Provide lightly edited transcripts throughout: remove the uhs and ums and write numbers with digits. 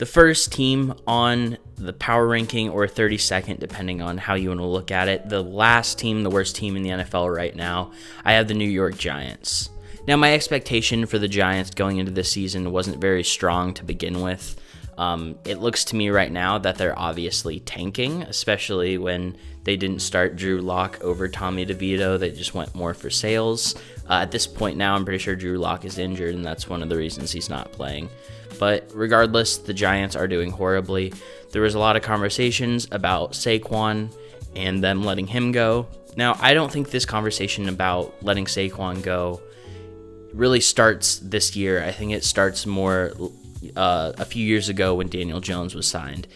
the first team on the power ranking, or 32nd, depending on how you want to look at it. The last team, the worst team in the NFL right now, I have the New York Giants. Now, my expectation for the Giants going into this season wasn't very strong to begin with. It looks to me right now that they're obviously tanking, especially when they didn't start Drew Lock over Tommy DeVito. They just went more for sales. At this point now, I'm pretty sure Drew Lock is injured, and that's one of the reasons he's not playing. But regardless, the Giants are doing horribly. There was a lot of conversations about Saquon and them letting him go. Now, I don't think this conversation about letting Saquon go really starts this year. I think it starts more a few years ago when Daniel Jones was signed.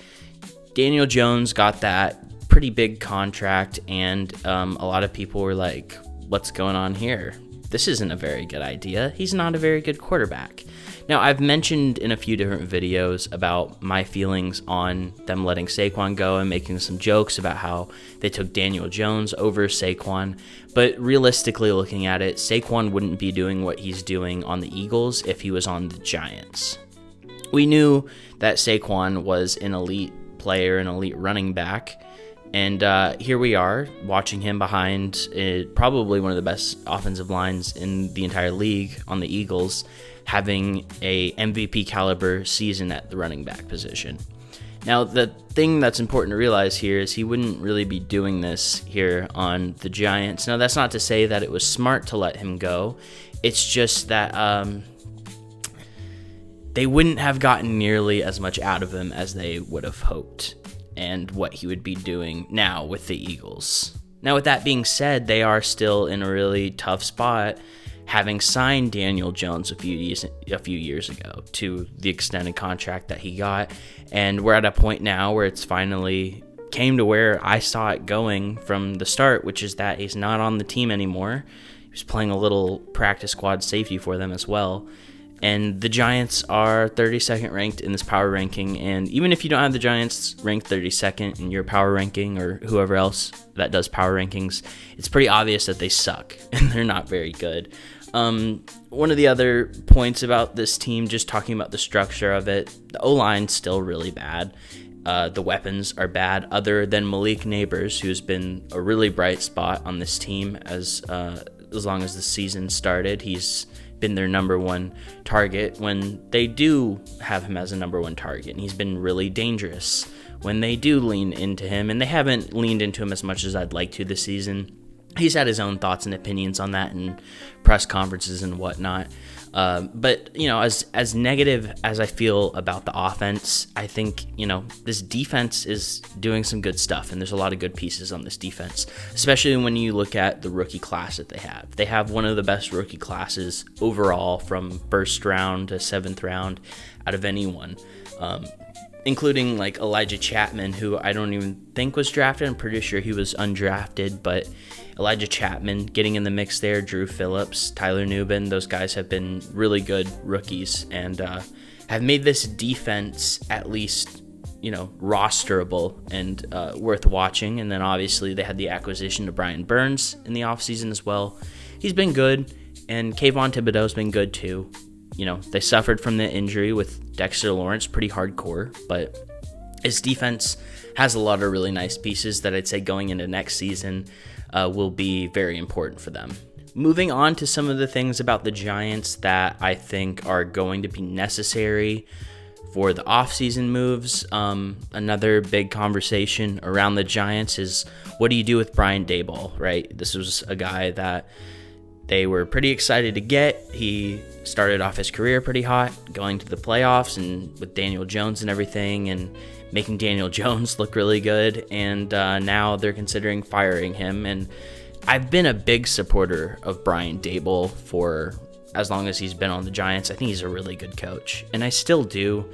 Daniel Jones got that pretty big contract, and a lot of people were like, what's going on here? This isn't a very good idea. He's not a very good quarterback. Now, I've mentioned in a few different videos about my feelings on them letting Saquon go and making some jokes about how they took Daniel Jones over Saquon. But realistically looking at it, Saquon wouldn't be doing what he's doing on the Eagles if he was on the Giants. We knew that Saquon was an elite player, an elite running back. And here we are watching him behind probably one of the best offensive lines in the entire league on the Eagles, having a MVP caliber season at the running back position. Now, the thing that's important to realize here is he wouldn't really be doing this here on the Giants. Now, that's not to say that it was smart to let him go. It's just that they wouldn't have gotten nearly as much out of him as they would have hoped, and what he would be doing now with the Eagles. Now, with that being said, they are still in a really tough spot, having signed Daniel Jones a few years ago to the extended contract that he got. And we're at a point now where it's finally came to where I saw it going from the start, which is that he's not on the team anymore. He was playing a little practice squad safety for them as well. And the Giants are 32nd ranked in this power ranking. And even if you don't have the Giants ranked 32nd in your power ranking, or whoever else that does power rankings, it's pretty obvious that they suck and they're not very good. One of the other points about this team, just talking about the structure of it, the O-line's still really bad. The weapons are bad, other than Malik Neighbors, who's been a really bright spot on this team as long as the season started. He's been their number one target when they do have him as a number one target, and he's been really dangerous when they do lean into him, and they haven't leaned into him as much as I'd like to this season. He's had his own thoughts and opinions on that in press conferences and whatnot. But, as negative as I feel about the offense, I think, this defense is doing some good stuff, and there's a lot of good pieces on this defense, especially when you look at the rookie class that they have. They have one of the best rookie classes overall from first round to seventh round out of anyone, including like Elijah Chapman, who I don't even think was drafted. I'm pretty sure he was undrafted, but Elijah Chapman getting in the mix there, Drew Phillips, Tyler Nubin, those guys have been really good rookies and have made this defense at least, rosterable and worth watching. And then obviously they had the acquisition of Brian Burns in the offseason as well. He's been good, and Kayvon Thibodeau's been good too. They suffered from the injury with Dexter Lawrence, pretty hardcore, but his defense has a lot of really nice pieces that I'd say going into next season will be very important for them. Moving on to some of the things about the Giants that I think are going to be necessary for the offseason moves. Another big conversation around the Giants is, what do you do with Brian Daboll, right? This was a guy that they were pretty excited to get. He started off his career pretty hot, going to the playoffs and with Daniel Jones and everything, and making Daniel Jones look really good. And now they're considering firing him. And I've been a big supporter of Brian Daboll for as long as he's been on the Giants. I think he's a really good coach, and I still do.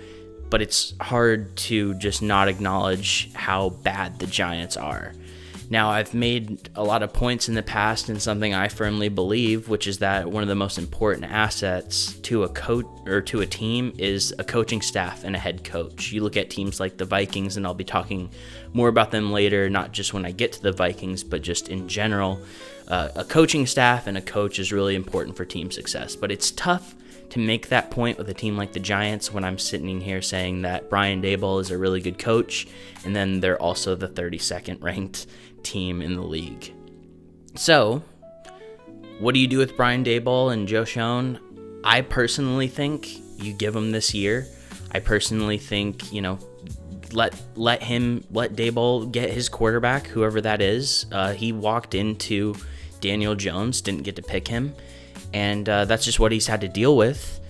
But it's hard to just not acknowledge how bad the Giants are. Now, I've made a lot of points in the past, and something I firmly believe, which is that one of the most important assets to a coach or to a team is a coaching staff and a head coach. You look at teams like the Vikings, and I'll be talking more about them later, not just when I get to the Vikings, but just in general. A coaching staff and a coach is really important for team success, but it's tough to make that point with a team like the Giants when I'm sitting here saying that Brian Daboll is a really good coach, and then they're also the 32nd ranked team in the league. So, what do you do with Brian Daboll and Joe Schoen? I personally think you give him this year. I personally think, let Daboll get his quarterback, whoever that is. He walked into Daniel Jones, didn't get to pick him, and that's just what he's had to deal with.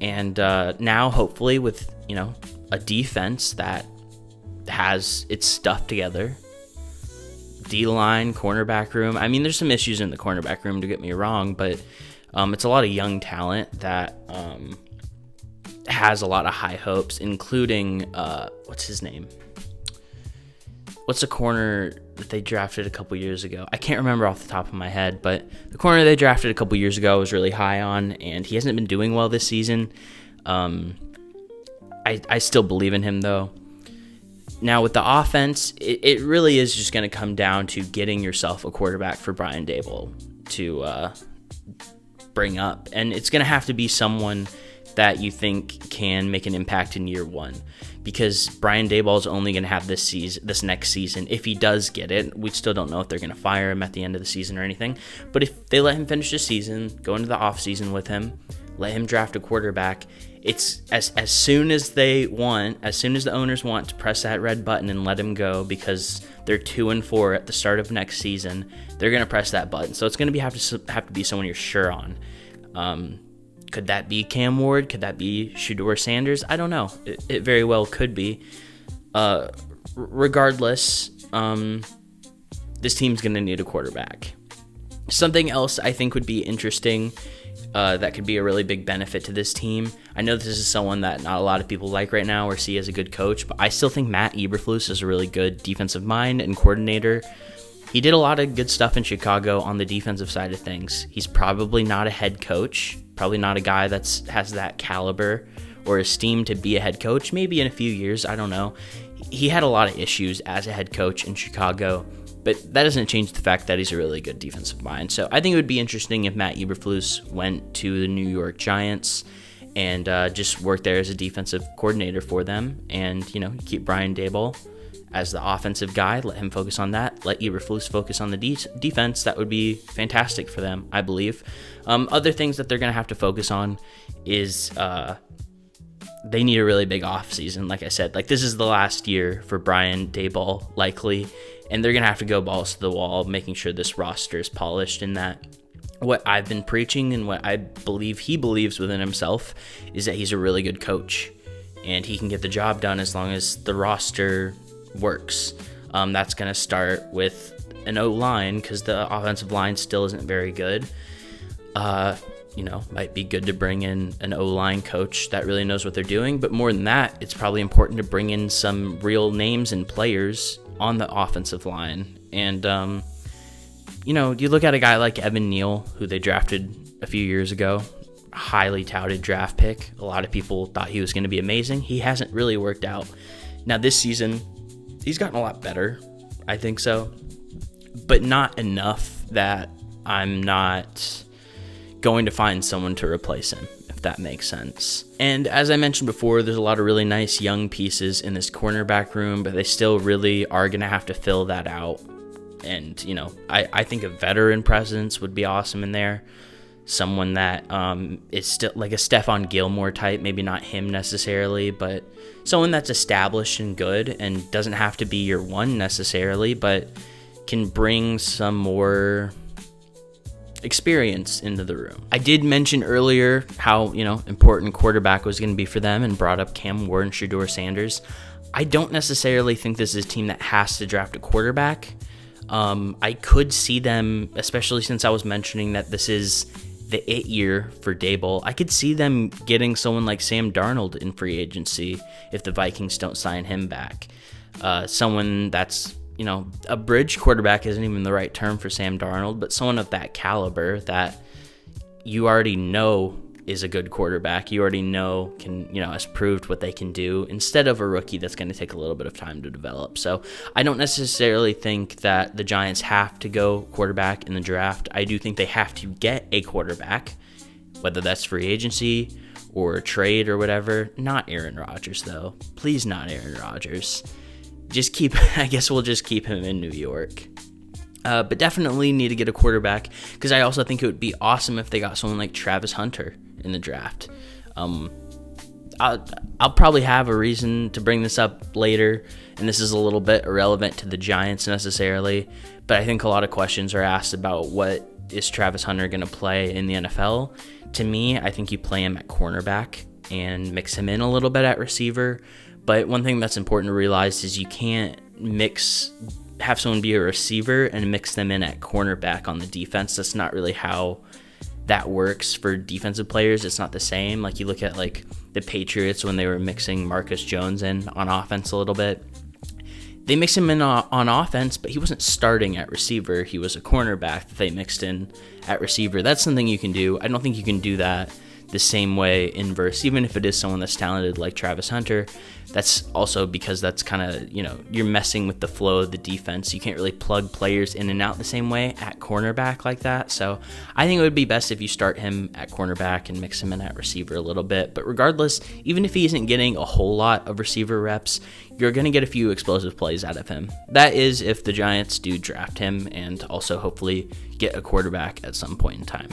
And now, hopefully, with a defense that has its stuff together, D-line, cornerback room. I mean, there's some issues in the cornerback room, to get me wrong, but it's a lot of young talent that has a lot of high hopes, including what's his name? What's the corner that they drafted a couple years ago? I can't remember off the top of my head, but the corner they drafted a couple years ago I was really high on, and he hasn't been doing well this season. I still believe in him, though. Now, with the offense, it really is just going to come down to getting yourself a quarterback for Brian Daboll to bring up, and it's going to have to be someone that you think can make an impact in year one, because Brian Daboll is only going to have this next season. If he does get it, we still don't know if they're going to fire him at the end of the season or anything, but if they let him finish the season, go into the offseason with him, let him draft a quarterback, it's as soon as the owners want to press that red button and let him go, because they're 2-4 at the start of next season, they're going to press that button. So it's going to have to be someone you're sure on. Could that be Cam Ward? Could that be Shedeur Sanders? I don't know. It very well could be. Regardless, this team's going to need a quarterback. Something else I think would be interesting, that could be a really big benefit to this team. I know this is someone that not a lot of people like right now or see as a good coach, but I still think Matt Eberflus is a really good defensive mind and coordinator. He did a lot of good stuff in Chicago on the defensive side of things. He's probably not a head coach, probably not a guy that has that caliber or esteem to be a head coach. Maybe in a few years, I don't know. He had a lot of issues as a head coach in Chicago, but that doesn't change the fact that he's a really good defensive mind. So I think it would be interesting if Matt Eberflus went to the New York Giants and just worked there as a defensive coordinator for them, and keep Brian Daboll as the offensive guy, let him focus on that, let Eberflus focus on the defense. That would be fantastic for them, I believe. Other things that they're going to have to focus on is they need a really big offseason. Like I said, this is the last year for Brian Daboll, likely, and they're going to have to go balls to the wall, making sure this roster is polished, and that what I've been preaching and what I believe he believes within himself is that he's a really good coach, and he can get the job done as long as the roster works. That's going to start with an O-line, because the offensive line still isn't very good. Might be good to bring in an O-line coach that really knows what they're doing, but more than that, it's probably important to bring in some real names and players on the offensive line. And you look at a guy like Evan Neal, who they drafted a few years ago, highly touted draft pick. A lot of people thought he was going to be amazing. He hasn't really worked out. Now this season, he's gotten a lot better, I think so, but not enough that I'm not going to find someone to replace him, if that makes sense. And as I mentioned before, there's a lot of really nice young pieces in this cornerback room, but they still really are going to have to fill that out. And, I think a veteran presence would be awesome in there. Someone that is still like a Stephon Gilmore type, maybe not him necessarily, but someone that's established and good and doesn't have to be your one necessarily, but can bring some more experience into the room. I did mention earlier how, important quarterback was going to be for them, and brought up Cam Ward and Shedeur Sanders. I don't necessarily think this is a team that has to draft a quarterback. I could see them, especially since I was mentioning that this is the 8th year for Daboll, I could see them getting someone like Sam Darnold in free agency if the Vikings don't sign him back. Someone that's, a bridge quarterback isn't even the right term for Sam Darnold, but someone of that caliber that you already know is a good quarterback. You already know has proved what they can do, instead of a rookie that's going to take a little bit of time to develop. So I don't necessarily think that the Giants have to go quarterback in the draft. I do think they have to get a quarterback, whether that's free agency or trade or whatever. Not Aaron Rodgers, though. Please, not Aaron Rodgers. I guess we'll just keep him in New York. But definitely need to get a quarterback, because I also think it would be awesome if they got someone like Travis Hunter in the draft. I'll probably have a reason to bring this up later, and this is a little bit irrelevant to the Giants necessarily, but I think a lot of questions are asked about what is Travis Hunter going to play in the NFL. To me, I think you play him at cornerback and mix him in a little bit at receiver, but one thing that's important to realize is you can't have someone be a receiver and mix them in at cornerback on the defense. That's not really how that works for defensive players. It's not the same. Like, you look at like the Patriots when they were mixing Marcus Jones in on offense a little bit. They mixed him in on offense, but he wasn't starting at receiver. He was a cornerback that they mixed in at receiver. That's something you can do. I don't think you can do that the same way inverse, even if it is someone that's talented like Travis Hunter. That's also because that's kind of, you're messing with the flow of the defense. You can't really plug players in and out the same way at cornerback like that. So I think it would be best if you start him at cornerback and mix him in at receiver a little bit. But regardless, even if he isn't getting a whole lot of receiver reps, you're going to get a few explosive plays out of him. That is if the Giants do draft him and also hopefully get a quarterback at some point in time.